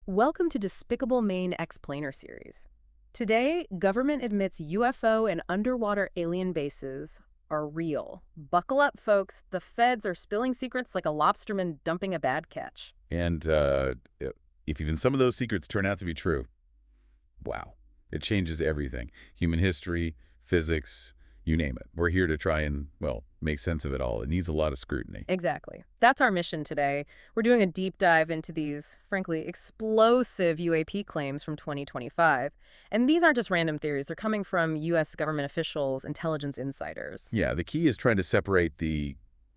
Welcome to Despicable Maine Explainer series. Today, government admits UFO and underwater alien bases are real. Buckle up, folks. The feds are spilling secrets like a lobsterman dumping a bad catch. And if even some of those secrets turn out to be true, wow, it changes everything. Human history, physics, you name it. We're here to try and, well, make sense of it all. It needs a lot of scrutiny. Exactly. That's our mission today. We're doing a deep dive into these, frankly, explosive UAP claims from 2025. And these aren't just random theories. They're coming from U.S. government officials, intelligence insiders. Yeah, the key is trying to separate the,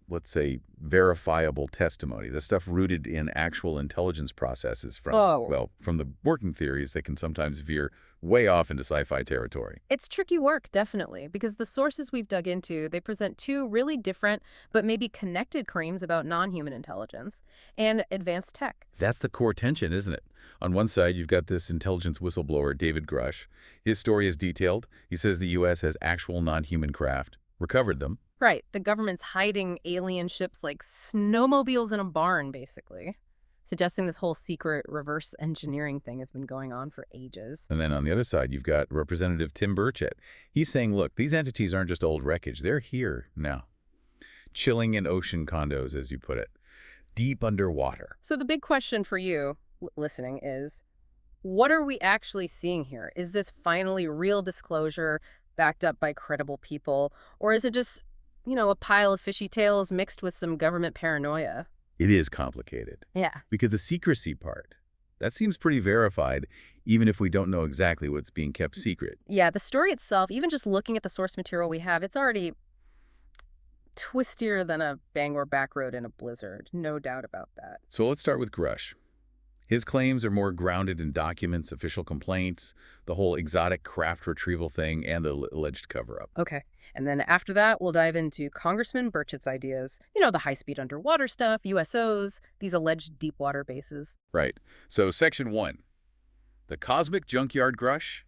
let's say, verifiable testimony, the stuff rooted in actual intelligence processes from, well, from the working theories that can sometimes veer way off into sci-fi territory. It's tricky work, definitely, because the sources we've dug into, they present two really different but maybe connected claims about non-human intelligence and advanced tech. That's the core tension, isn't it? On one side, you've got this intelligence whistleblower, David Grush. His story is detailed. He says the U.S. has actual non-human craft, recovered them. Right. The government's hiding alien ships like snowmobiles in a barn, basically, suggesting this whole secret reverse engineering thing has been going on for ages. And then on the other side, you've got Representative Tim Burchett. He's saying, look, these entities aren't just old wreckage. They're here now, chilling in ocean condos, as you put it, deep underwater. So the big question for you listening is, what are we actually seeing here? Is this finally real disclosure backed up by credible people? Or is it just, a pile of fishy tales mixed with some government paranoia? It is complicated. Yeah. Because the secrecy part, that seems pretty verified, even if we don't know exactly what's being kept secret. Yeah, the story itself, even just looking at the source material we have, it's already twistier than a Bangor back road in a blizzard. No doubt about that. So let's start with Grush. His claims are more grounded in documents, official complaints, the whole exotic craft retrieval thing, and the alleged cover-up. Okay. And then after that, we'll dive into Congressman Burchett's ideas. The high-speed underwater stuff, USOs, these alleged deep-water bases. Right. So Section 1, the cosmic junkyard Grush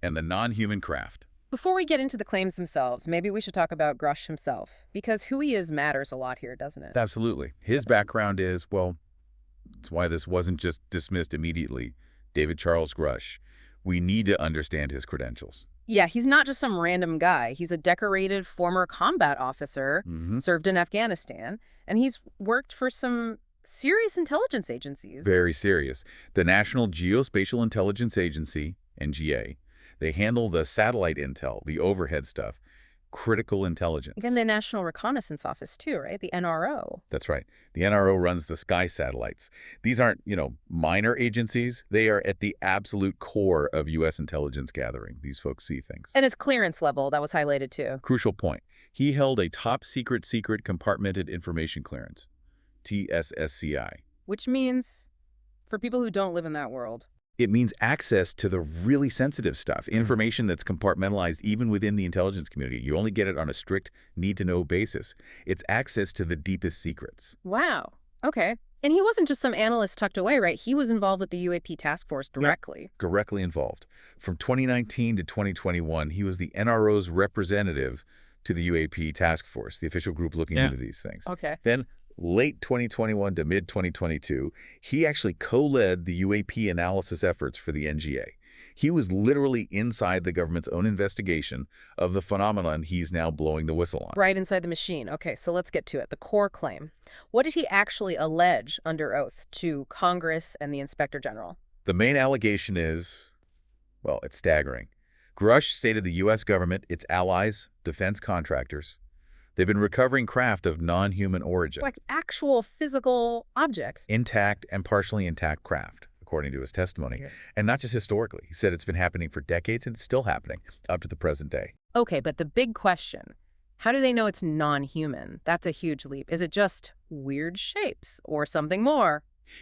and the non-human craft. Before we get into the claims themselves, maybe we should talk about Grush himself, because who he is matters a lot here, doesn't it? Absolutely. His background is, well, that's why this wasn't just dismissed immediately. David Charles Grush. We need to understand his credentials. Yeah, he's not just some random guy. He's a decorated former combat officer, served in Afghanistan, and he's worked for some serious intelligence agencies. Very serious. The National Geospatial Intelligence Agency, NGA. They handle the satellite intel, the overhead stuff, critical intelligence. And the National Reconnaissance Office, too, right? The NRO. That's right. The NRO runs the sky satellites. These aren't, minor agencies. They are at the absolute core of U.S. intelligence gathering. These folks see things. And his clearance level, that was highlighted, too. Crucial point. He held a top secret compartmented information clearance, TSSCI. Which means, for people who don't live in that world, it means access to the really sensitive stuff, information that's compartmentalized even within the intelligence community. You only get it on a strict need-to-know basis. It's access to the deepest secrets. Wow. Okay. And he wasn't just some analyst tucked away, right? He was involved with the UAP task force directly. Yep. Directly involved. From 2019 to 2021, he was the NRO's representative to the UAP task force, the official group looking into these things. Okay. Then late 2021 to mid-2022, he actually co-led the UAP analysis efforts for the NGA. He was literally inside the government's own investigation of the phenomenon he's now blowing the whistle on. Right inside the machine. Okay, so let's get to it. The core claim. What did he actually allege under oath to Congress and the Inspector General? The main allegation is, well, it's staggering. Grush stated the U.S. government, its allies, defense contractors, they've been recovering craft of non-human origin. Like actual physical objects. Intact and partially intact craft, according to his testimony. Yeah. And not just historically. He said it's been happening for decades and it's still happening up to the present day. Okay, but the big question, how do they know it's non-human? That's a huge leap. Is it just weird shapes or something more?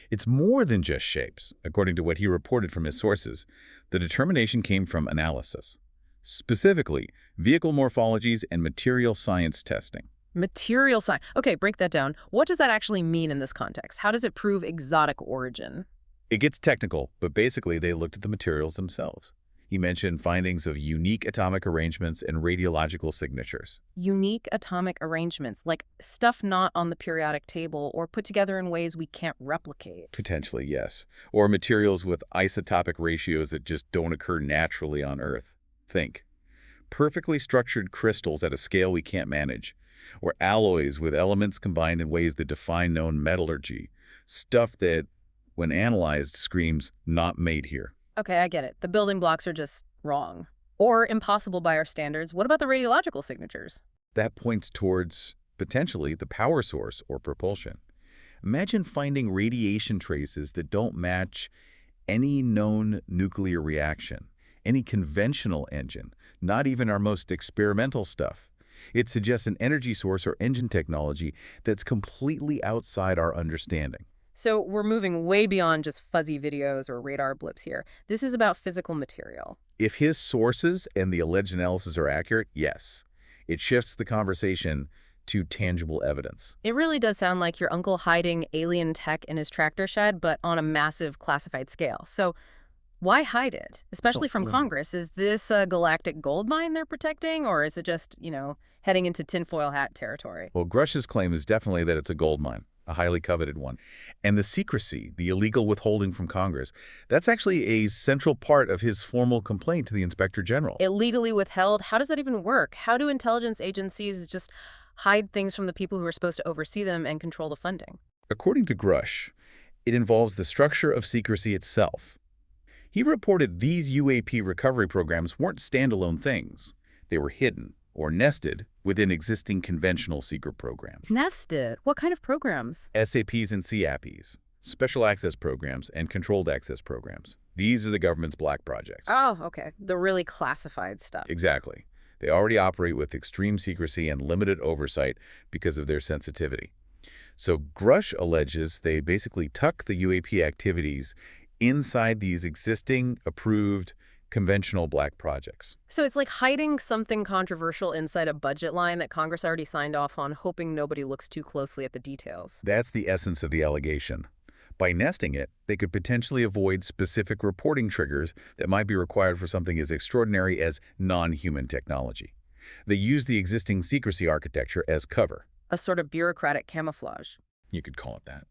It's more than just shapes, according to what he reported from his sources. The determination came from analysis. Specifically, vehicle morphologies and material science testing. Material science. Okay, break that down. What does that actually mean in this context? How does it prove exotic origin? It gets technical, but basically they looked at the materials themselves. He mentioned findings of unique atomic arrangements and radiological signatures. Unique atomic arrangements, like stuff not on the periodic table or put together in ways we can't replicate. Potentially, yes. Or materials with isotopic ratios that just don't occur naturally on Earth. Think. Perfectly structured crystals at a scale we can't manage. Or alloys with elements combined in ways that defy known metallurgy. Stuff that, when analyzed, screams, not made here. Okay, I get it. The building blocks are just wrong. Or impossible by our standards. What about the radiological signatures? That points towards, potentially, the power source or propulsion. Imagine finding radiation traces that don't match any known nuclear reaction, any conventional engine, not even our most experimental stuff. It suggests an energy source or engine technology that's completely outside our understanding. So we're moving way beyond just fuzzy videos or radar blips here. This is about physical material. If his sources and the alleged analysis are accurate, yes. It shifts the conversation to tangible evidence. It really does sound like your uncle hiding alien tech in his tractor shed, but on a massive classified scale. So why hide it, especially from Congress? Is this a galactic gold mine they're protecting, or is it just, heading into tinfoil hat territory? Well, Grush's claim is definitely that it's a gold mine, a highly coveted one. And the secrecy, the illegal withholding from Congress, that's actually a central part of his formal complaint to the Inspector General. Illegally withheld? How does that even work? How do intelligence agencies just hide things from the people who are supposed to oversee them and control the funding? According to Grush, it involves the structure of secrecy itself. He reported these UAP recovery programs weren't standalone things. They were hidden or nested within existing conventional secret programs. Nested? What kind of programs? SAPs and CAPs, special access programs, and controlled access programs. These are the government's black projects. Oh, okay. The really classified stuff. Exactly. They already operate with extreme secrecy and limited oversight because of their sensitivity. So Grush alleges they basically tuck the UAP activities inside these existing, approved, conventional black projects. So it's like hiding something controversial inside a budget line that Congress already signed off on, hoping nobody looks too closely at the details. That's the essence of the allegation. By nesting it, they could potentially avoid specific reporting triggers that might be required for something as extraordinary as non-human technology. They use the existing secrecy architecture as cover. A sort of bureaucratic camouflage. You could call it that.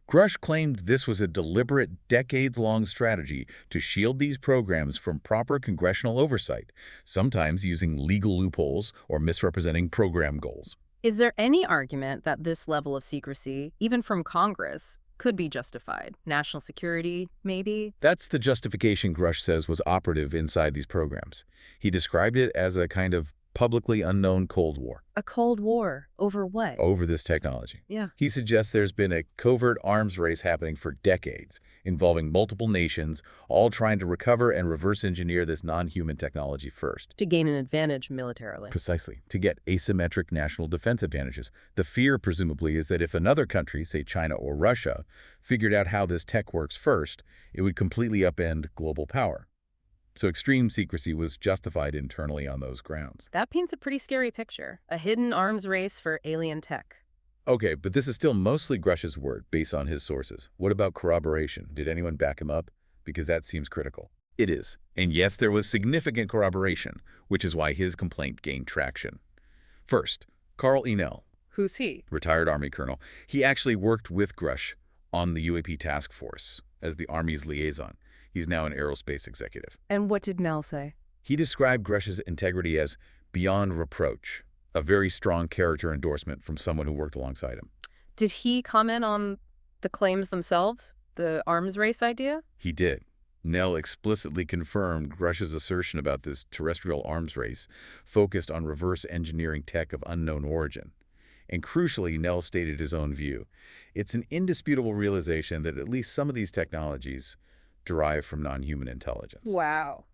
Grush claimed this was a deliberate, decades-long strategy to shield these programs from proper congressional oversight, sometimes using legal loopholes or misrepresenting program goals. Is there any argument that this level of secrecy, even from Congress, could be justified? National security, maybe? That's the justification Grush says was operative inside these programs. He described it as a kind of publicly unknown Cold War. A Cold War? Over what? Over this technology. Yeah. He suggests there's been a covert arms race happening for decades, involving multiple nations, all trying to recover and reverse engineer this non-human technology first. To gain an advantage militarily. Precisely. To get asymmetric national defense advantages. The fear, presumably, is that if another country, say China or Russia, figured out how this tech works first, it would completely upend global power. So extreme secrecy was justified internally on those grounds. That paints a pretty scary picture. A hidden arms race for alien tech. Okay, but this is still mostly Grush's word, based on his sources. What about corroboration? Did anyone back him up? Because that seems critical. It is. And yes, there was significant corroboration, which is why his complaint gained traction. First, Carl Enell. Who's he? Retired Army colonel. He actually worked with Grush on the UAP task force as the Army's liaison. He's now an aerospace executive. And what did Nell say? He described Grush's integrity as beyond reproach, a very strong character endorsement from someone who worked alongside him. Did he comment on the claims themselves? The arms race idea? He did. Nell explicitly confirmed Grush's assertion about this terrestrial arms race focused on reverse engineering tech of unknown origin. And crucially, Nell stated his own view. It's an indisputable realization that at least some of these technologies derive from non-human intelligence. Wow.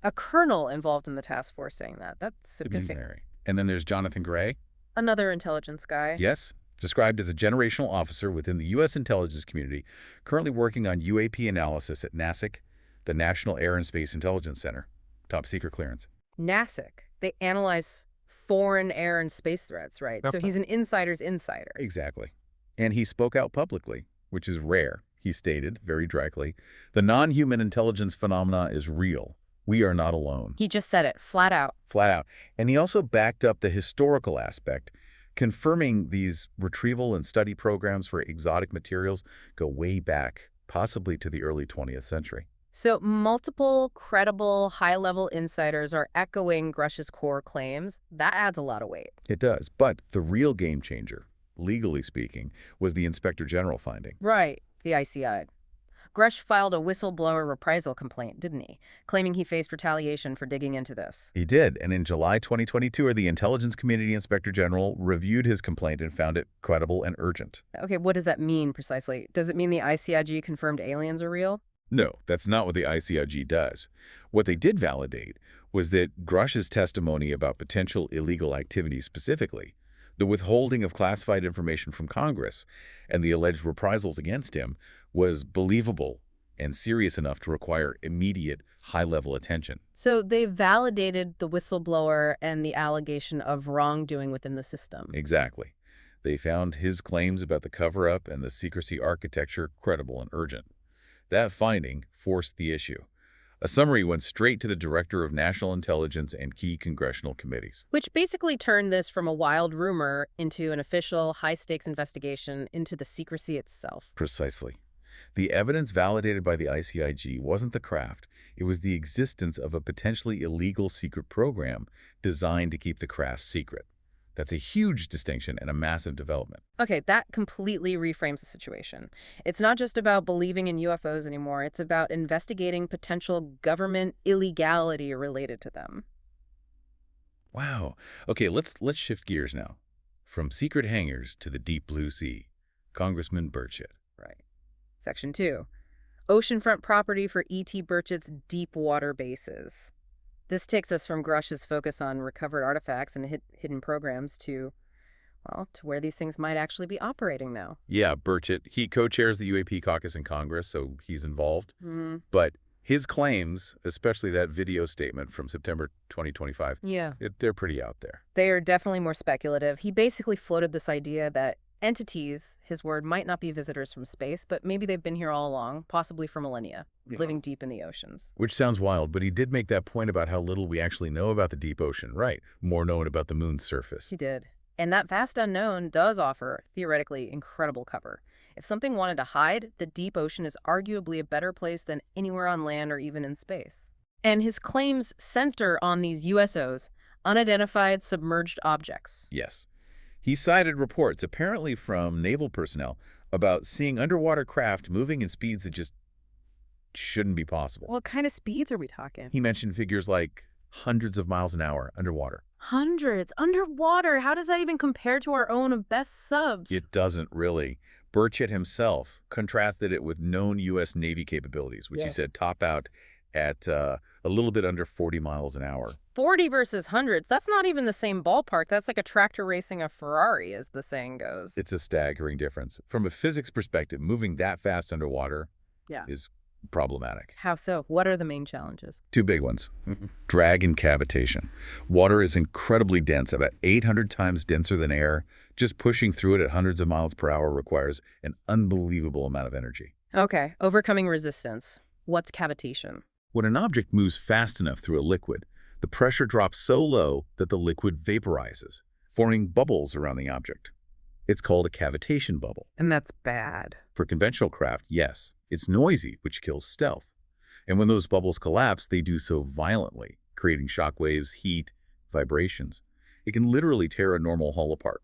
A colonel involved in the task force saying that. That's significant. And then there's Jonathan Gray. Another intelligence guy. Yes, described as a generational officer within the U.S. intelligence community, currently working on UAP analysis at NASIC, the National Air and Space Intelligence Center. Top secret clearance. NASIC. They analyze foreign air and space threats, right? Yep. So he's an insider's insider. Exactly. And he spoke out publicly, which is rare. He stated, very directly, the non-human intelligence phenomena is real. We are not alone. He just said it, flat out. Flat out. And he also backed up the historical aspect, confirming these retrieval and study programs for exotic materials go way back, possibly to the early 20th century. So multiple credible high-level insiders are echoing Grush's core claims. That adds a lot of weight. It does. But the real game changer, legally speaking, was the Inspector General finding. Right, the ICI'd. Grush filed a whistleblower reprisal complaint, didn't he? Claiming he faced retaliation for digging into this. He did, and in July 2022, the Intelligence Community Inspector General reviewed his complaint and found it credible and urgent. Okay, what does that mean precisely? Does it mean the ICIG confirmed aliens are real? No, that's not what the ICIG does. What they did validate was that Grush's testimony about potential illegal activities specifically, the withholding of classified information from Congress, and the alleged reprisals against him was believable and serious enough to require immediate, high-level attention. So they validated the whistleblower and the allegation of wrongdoing within the system. Exactly. They found his claims about the cover-up and the secrecy architecture credible and urgent. That finding forced the issue. A summary went straight to the Director of National Intelligence and key congressional committees. Which basically turned this from a wild rumor into an official, high-stakes investigation into the secrecy itself. Precisely. The evidence validated by the ICIG wasn't the craft. It was the existence of a potentially illegal secret program designed to keep the craft secret. That's a huge distinction and a massive development. Okay, that completely reframes the situation. It's not just about believing in UFOs anymore. It's about investigating potential government illegality related to them. Wow. Okay, let's shift gears now. From secret hangars to the deep blue sea. Congressman Burchett. Right. Section 2. Oceanfront property for E.T. Burchett's deep water bases. This takes us from Grush's focus on recovered artifacts and hidden programs to where these things might actually be operating now. Yeah, Burchett. He co-chairs the UAP caucus in Congress, so he's involved. But his claims, especially that video statement from September 2025, they're pretty out there. They are definitely more speculative. He basically floated this idea that entities, his word, might not be visitors from space, but maybe they've been here all along, possibly for millennia, living deep in the oceans. Which sounds wild, but he did make that point about how little we actually know about the deep ocean, right? More known about the moon's surface. He did. And that vast unknown does offer, theoretically, incredible cover. If something wanted to hide, the deep ocean is arguably a better place than anywhere on land or even in space. And his claims center on these USOs, unidentified submerged objects. Yes. He cited reports, apparently from naval personnel, about seeing underwater craft moving in speeds that just shouldn't be possible. What kind of speeds are we talking? He mentioned figures like hundreds of miles an hour underwater. Hundreds? Underwater? How does that even compare to our own best subs? It doesn't really. Burchett himself contrasted it with known U.S. Navy capabilities, which he said top out at a little bit under 40 miles an hour. 40 versus hundreds, that's not even the same ballpark. That's like a tractor racing a Ferrari, as the saying goes. It's a staggering difference. From a physics perspective, moving that fast underwater is problematic. How so? What are the main challenges? Two big ones. Drag and cavitation. Water is incredibly dense, about 800 times denser than air. Just pushing through it at hundreds of miles per hour requires an unbelievable amount of energy. Okay, overcoming resistance. What's cavitation? When an object moves fast enough through a liquid, the pressure drops so low that the liquid vaporizes, forming bubbles around the object. It's called a cavitation bubble. And that's bad. For conventional craft, yes. It's noisy, which kills stealth. And when those bubbles collapse, they do so violently, creating shock waves, heat, vibrations. It can literally tear a normal hull apart.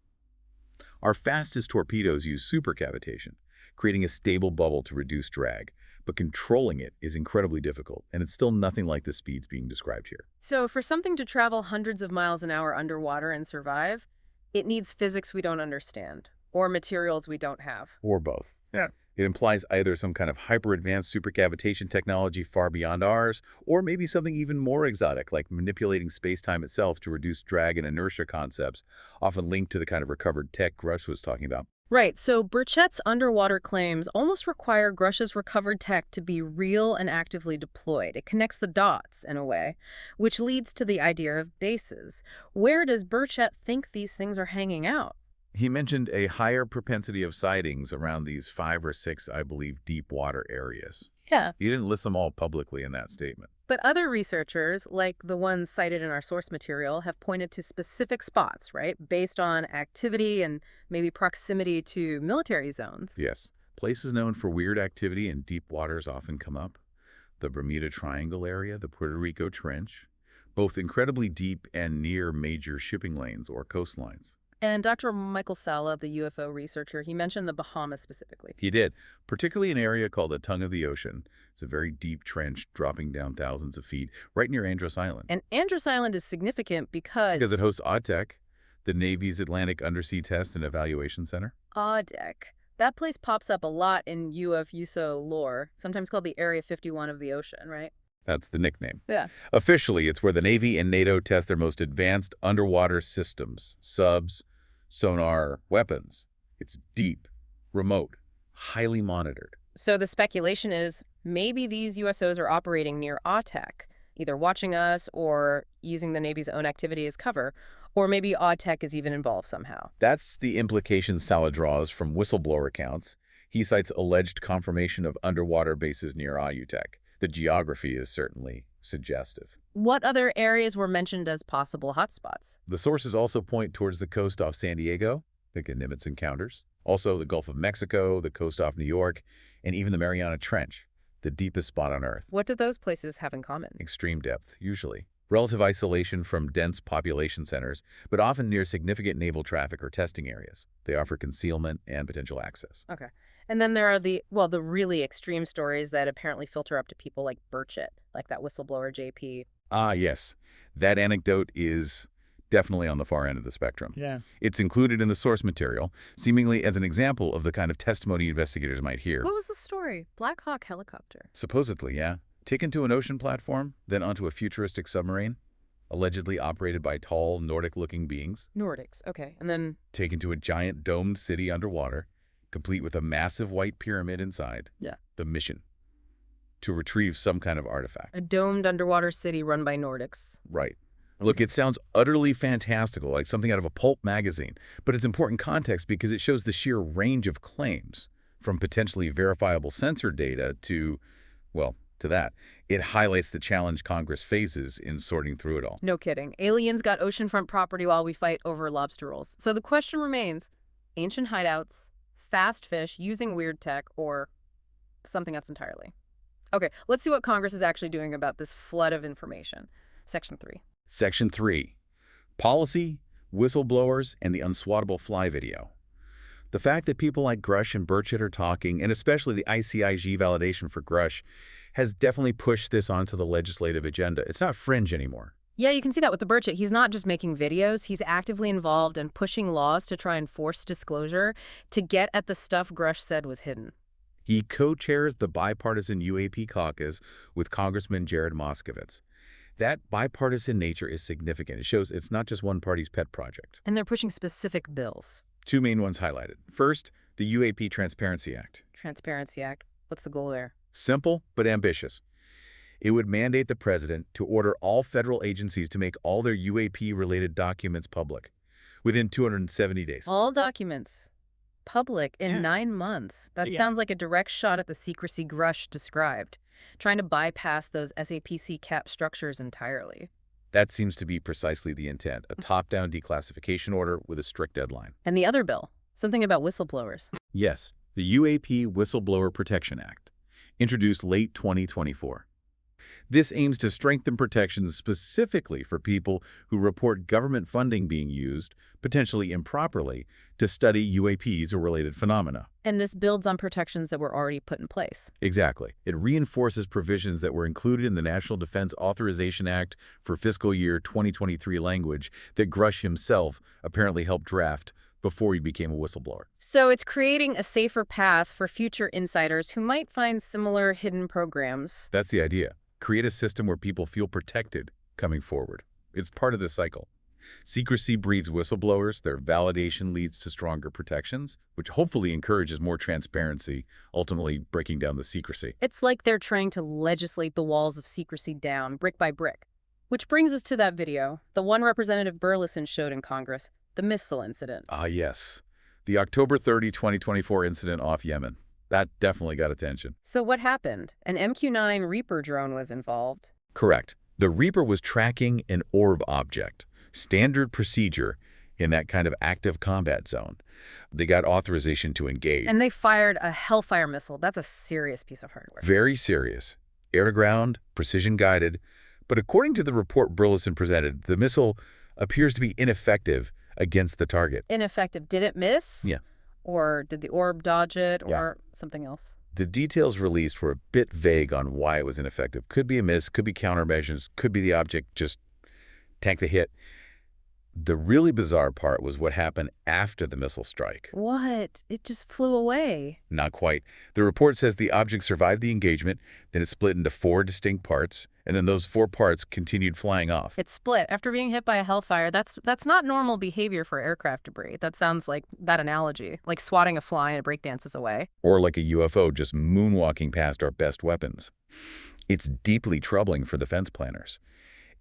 Our fastest torpedoes use supercavitation, creating a stable bubble to reduce drag. But controlling it is incredibly difficult, and it's still nothing like the speeds being described here. So for something to travel hundreds of miles an hour underwater and survive, it needs physics we don't understand, or materials we don't have. Or both. Yeah. It implies either some kind of hyper-advanced supercavitation technology far beyond ours, or maybe something even more exotic, like manipulating space-time itself to reduce drag and inertia concepts, often linked to the kind of recovered tech Grush was talking about. Right, so Burchett's underwater claims almost require Grush's recovered tech to be real and actively deployed. It connects the dots, in a way, which leads to the idea of bases. Where does Burchett think these things are hanging out? He mentioned a higher propensity of sightings around these 5 or 6, I believe, deep water areas. Yeah. He didn't list them all publicly in that statement. But other researchers, like the ones cited in our source material, have pointed to specific spots, right, based on activity and maybe proximity to military zones. Yes. Places known for weird activity in deep waters often come up. The Bermuda Triangle area, the Puerto Rico Trench, both incredibly deep and near major shipping lanes or coastlines. And Dr. Michael Sala, the UFO researcher, he mentioned the Bahamas specifically. He did, particularly an area called the Tongue of the Ocean. It's a very deep trench dropping down thousands of feet right near Andros Island. And Andros Island is significant because Because it hosts AUDTEC, the Navy's Atlantic Undersea Test and Evaluation Center. AUDTEC. That place pops up a lot in UFO lore, sometimes called the Area 51 of the ocean, right? That's the nickname. Yeah. Officially, it's where the Navy and NATO test their most advanced underwater systems, subs, sonar, weapons. It's deep, remote, highly monitored. So the speculation is maybe these USOs are operating near AUDTEC, either watching us or using the Navy's own activity as cover, or maybe AUDTEC is even involved somehow. That's the implication Sala draws from whistleblower accounts. He cites alleged confirmation of underwater bases near AUDTEC. The geography is certainly suggestive. What other areas were mentioned as possible hotspots? The sources also point towards the coast off San Diego, the Nimitz encounters, also the Gulf of Mexico, the coast off New York, and even the Mariana Trench, the deepest spot on Earth. What do those places have in common? Extreme depth, usually. Relative isolation from dense population centers, but often near significant naval traffic or testing areas. They offer concealment and potential access. Okay. And then there are the really extreme stories that apparently filter up to people like Burchett, like that whistleblower JP. Ah, yes. That anecdote is definitely on the far end of the spectrum. Yeah. It's included in the source material, seemingly as an example of the kind of testimony investigators might hear. What was the story? Black Hawk helicopter. Supposedly, yeah. Taken to an ocean platform, then onto a futuristic submarine, allegedly operated by tall, Nordic-looking beings. Nordics, okay. And then Taken to a giant domed city underwater, complete with a massive white pyramid inside. Yeah. The mission: to retrieve some kind of artifact. a domed underwater city run by Nordics. Right. Look, it sounds utterly fantastical, like something out of a pulp magazine, but it's important context because it shows the sheer range of claims, from potentially verifiable sensor data to, well, to that. It highlights the challenge Congress faces in sorting through it all. No kidding. Aliens got oceanfront property while we fight over lobster rolls. So the question remains, ancient hideouts, fast fish using weird tech, or something else entirely. Okay, let's see what Congress is actually doing about this flood of information. Section 3. Section 3. Policy, whistleblowers, and the unswattable fly video. The fact that people like Grush and Burchett are talking, and especially the ICIG validation for Grush, has definitely pushed this onto the legislative agenda. It's not fringe anymore. Yeah, you can see that with the Burchett. He's not just making videos. He's actively involved in pushing laws to try and force disclosure to get at the stuff Grush said was hidden. He co-chairs the bipartisan UAP caucus with Congressman Jared Moskowitz. That bipartisan nature is significant. It shows it's not just one party's pet project. And they're pushing specific bills. Two main ones highlighted. First, the UAP Transparency Act. Transparency Act. What's the goal there? Simple but ambitious. It would mandate the president to order all federal agencies to make all their UAP-related documents public within 270 days. All documents public in Yeah. 9 months. That Yeah. sounds like a direct shot at the secrecy Grush described, trying to bypass those SAPC cap structures entirely. That seems to be precisely the intent, a top-down declassification order with a strict deadline. And the other bill, something about whistleblowers. Yes, the UAP Whistleblower Protection Act, introduced late 2024. This aims to strengthen protections specifically for people who report government funding being used, potentially improperly, to study UAPs or related phenomena. And this builds on protections that were already put in place. Exactly. It reinforces provisions that were included in the National Defense Authorization Act for fiscal year 2023 language that Grush himself apparently helped draft before he became a whistleblower. So it's creating a safer path for future insiders who might find similar hidden programs. That's the idea. Create a system where people feel protected coming forward. It's part of the cycle. Secrecy breeds whistleblowers, their validation leads to stronger protections, which hopefully encourages more transparency, ultimately breaking down the secrecy. It's like they're trying to legislate the walls of secrecy down, brick by brick. Which brings us to that video, the one Representative Burleson showed in Congress, the missile incident. Ah, yes. The October 30, 2024 incident off Yemen. That definitely got attention. So what happened? An MQ-9 Reaper drone was involved. Correct. The Reaper was tracking an orb object, standard procedure in that kind of active combat zone. They got authorization to engage. And they fired a Hellfire missile. That's a serious piece of hardware. Very serious. Air-to-ground, precision-guided. But according to the report Burleson presented, the missile appears to be ineffective against the target. Ineffective. Did it miss? Yeah. Or did the orb dodge it, Yeah. or something else? The details released were a bit vague on why it was ineffective. Could be a miss, could be countermeasures, could be the object just tanked the hit. The really bizarre part was what happened after the missile strike. What? It just flew away. Not quite. The report says the object survived the engagement, then it split into 4 distinct parts, and then those 4 parts continued flying off. It split after being hit by a Hellfire. That's not normal behavior for aircraft debris. That sounds like that analogy, like swatting a fly and it breakdances away. Or like a UFO just moonwalking past our best weapons. It's deeply troubling for defense planners.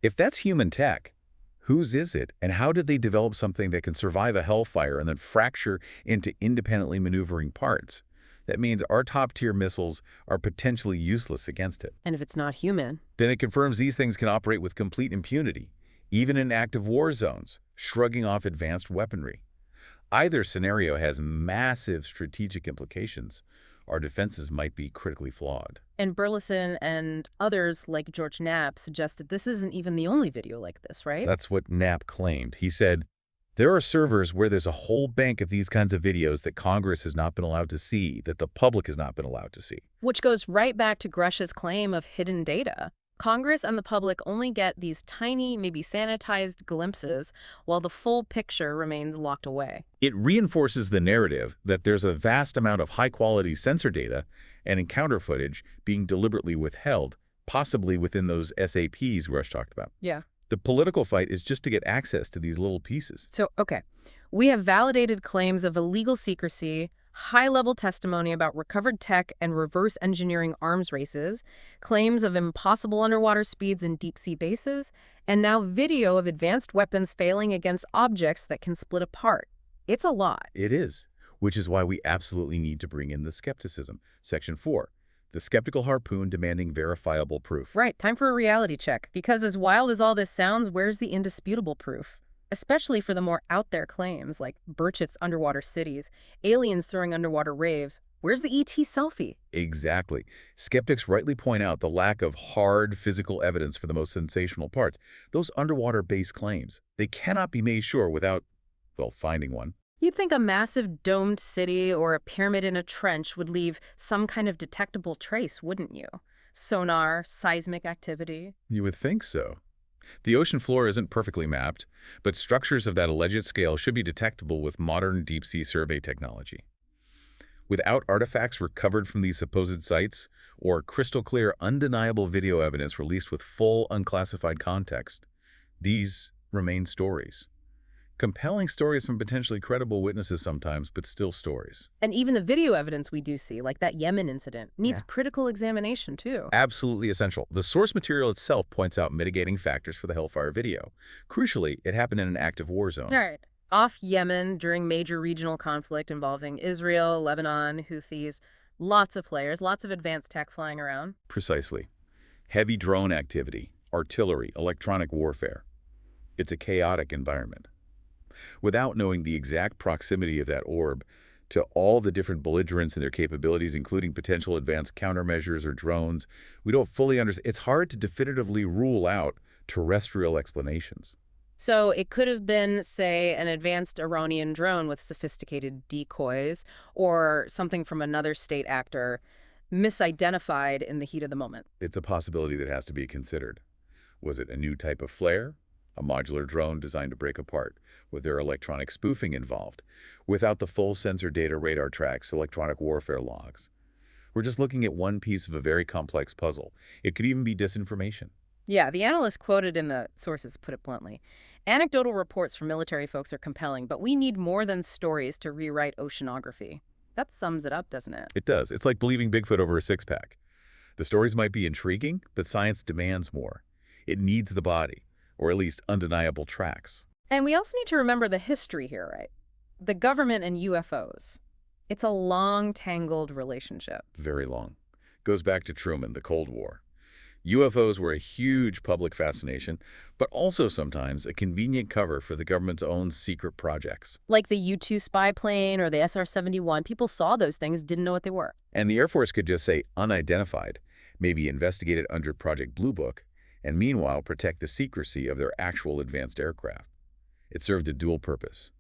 If that's human tech, whose is it, and how did they develop something that can survive a Hellfire and then fracture into independently maneuvering parts? That means our top-tier missiles are potentially useless against it. And if it's not human? Then it confirms these things can operate with complete impunity, even in active war zones, shrugging off advanced weaponry. Either scenario has massive strategic implications. Our defenses might be critically flawed. And Burleson and others like George Knapp suggested this isn't even the only video like this, right? That's what Knapp claimed. He said, there are servers where there's a whole bank of these kinds of videos that Congress has not been allowed to see, that the public has not been allowed to see. Which goes right back to Gresh's claim of hidden data. Congress and the public only get these tiny, maybe sanitized glimpses, while the full picture remains locked away. It reinforces the narrative that there's a vast amount of high-quality sensor data and encounter footage being deliberately withheld, possibly within those SAPs Rush talked about. Yeah. The political fight is just to get access to these little pieces. So, okay, we have validated claims of illegal secrecy, high-level testimony about recovered tech and reverse engineering arms races, claims of impossible underwater speeds in deep-sea bases, and now video of advanced weapons failing against objects that can split apart. It's a lot. It is, which is why we absolutely need to bring in the skepticism. Section 4, the skeptical harpoon demanding verifiable proof. Right, time for a reality check. Because as wild as all this sounds, where's the indisputable proof? Especially for the more out-there claims like Burchett's underwater cities, aliens throwing underwater raves. Where's the ET selfie? Exactly. Skeptics rightly point out the lack of hard physical evidence for the most sensational parts. Those underwater base claims, they cannot be made sure without, well, finding one. You'd think a massive domed city or a pyramid in a trench would leave some kind of detectable trace, wouldn't you? Sonar, seismic activity. You would think so. The ocean floor isn't perfectly mapped, but structures of that alleged scale should be detectable with modern deep-sea survey technology. Without artifacts recovered from these supposed sites, or crystal-clear, undeniable video evidence released with full, unclassified context, these remain stories. Compelling stories from potentially credible witnesses sometimes, but still stories. And even the video evidence we do see, like that Yemen incident, needs critical examination too. Absolutely essential. The source material itself points out mitigating factors for the Hellfire video. Crucially, it happened in an active war zone. All right. Off Yemen during major regional conflict involving Israel, Lebanon, Houthis, lots of players, lots of advanced tech flying around. Precisely. Heavy drone activity, artillery, electronic warfare. It's a chaotic environment. Without knowing the exact proximity of that orb to all the different belligerents and their capabilities, including potential advanced countermeasures or drones, we don't fully understand. It's hard to definitively rule out terrestrial explanations. So it could have been, say, an advanced Iranian drone with sophisticated decoys, or something from another state actor misidentified in the heat of the moment. It's a possibility that has to be considered. Was it a new type of flare? A modular drone designed to break apart? Was there electronic spoofing involved? Without the full sensor data, radar tracks, electronic warfare logs. We're just looking at one piece of a very complex puzzle. It could even be disinformation. Yeah, the analyst quoted in the sources put it bluntly. Anecdotal reports from military folks are compelling, but we need more than stories to rewrite oceanography. That sums it up, doesn't it? It does. It's like believing Bigfoot over a six-pack. The stories might be intriguing, but science demands more. It needs the body, or at least undeniable tracks. And we also need to remember the history here, right? The government and UFOs. It's a long, tangled relationship. Very long. Goes back to Truman, the Cold War. UFOs were a huge public fascination, but also sometimes a convenient cover for the government's own secret projects. Like the U-2 spy plane or the SR-71, people saw those things, didn't know what they were. And the Air Force could just say unidentified, maybe investigate it under Project Blue Book, and meanwhile protect the secrecy of their actual advanced aircraft. It served a dual purpose: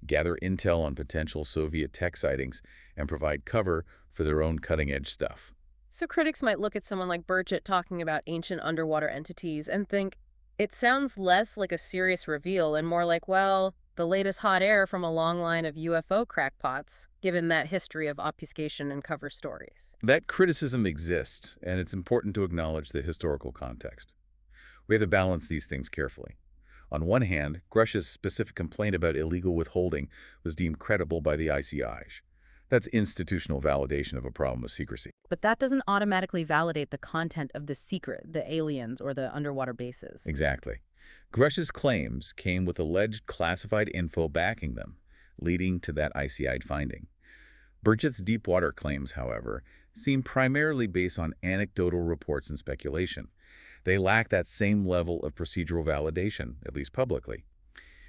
gather intel on potential Soviet tech sightings and provide cover for their own cutting-edge stuff. So critics might look at someone like Burchett talking about ancient underwater entities and think, it sounds less like a serious reveal and more like, well, the latest hot air from a long line of UFO crackpots, given that history of obfuscation and cover stories. That criticism exists, and it's important to acknowledge the historical context. We have to balance these things carefully. On one hand, Grush's specific complaint about illegal withholding was deemed credible by the ICIJ. That's institutional validation of a problem with secrecy. But that doesn't automatically validate the content of the secret, the aliens, or the underwater bases. Exactly. Grush's claims came with alleged classified info backing them, leading to that ICIJ finding. Burchett's deep-water claims, however, seem primarily based on anecdotal reports and speculation. They lack that same level of procedural validation, at least publicly.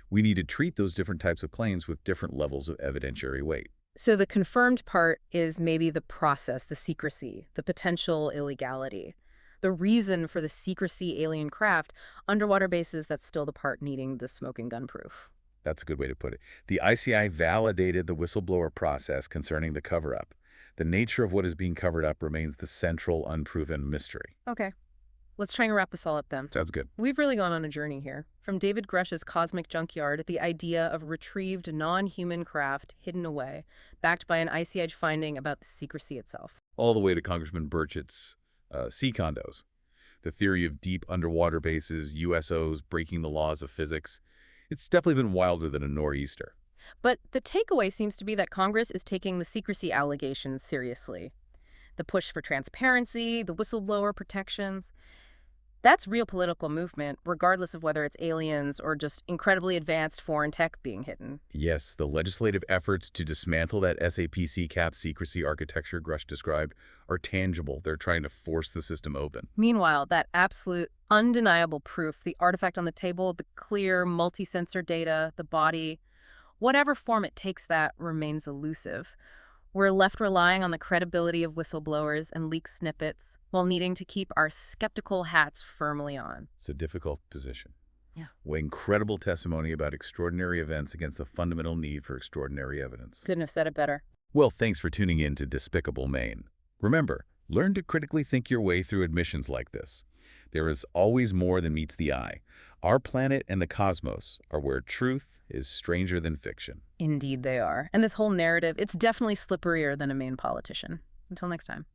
We need to treat those different types of claims with different levels of evidentiary weight. So the confirmed part is maybe the process, the secrecy, the potential illegality. The reason for the secrecy alien craft, underwater bases, that's still the part needing the smoking gun proof. That's a good way to put it. The ICI validated the whistleblower process concerning the cover-up. The nature of what is being covered up remains the central unproven mystery. Okay. Let's try and wrap this all up then. Sounds good. We've really gone on a journey here. From David Grush's cosmic junkyard, the idea of retrieved non-human craft hidden away, backed by an ICIJ finding about the secrecy itself. All the way to Congressman Burchett's sea condos. The theory of deep underwater bases, USOs breaking the laws of physics. It's definitely been wilder than a nor'easter. But the takeaway seems to be that Congress is taking the secrecy allegations seriously. The push for transparency, the whistleblower protections. That's real political movement, regardless of whether it's aliens or just incredibly advanced foreign tech being hidden. Yes, the legislative efforts to dismantle that SAPC cap secrecy architecture Grush described are tangible. They're trying to force the system open. Meanwhile, that absolute, undeniable proof, the artifact on the table, the clear, multi-sensor data, the body, whatever form it takes, that remains elusive. We're left relying on the credibility of whistleblowers and leak snippets while needing to keep our skeptical hats firmly on. It's a difficult position. Yeah. Weighing credible testimony about extraordinary events against the fundamental need for extraordinary evidence. Couldn't have said it better. Well, thanks for tuning in to Despicable Maine. Remember, learn to critically think your way through admissions like this. There is always more than meets the eye. Our planet and the cosmos are where truth is stranger than fiction. Indeed they are. And this whole narrative, it's definitely slipperier than a Maine politician. Until next time.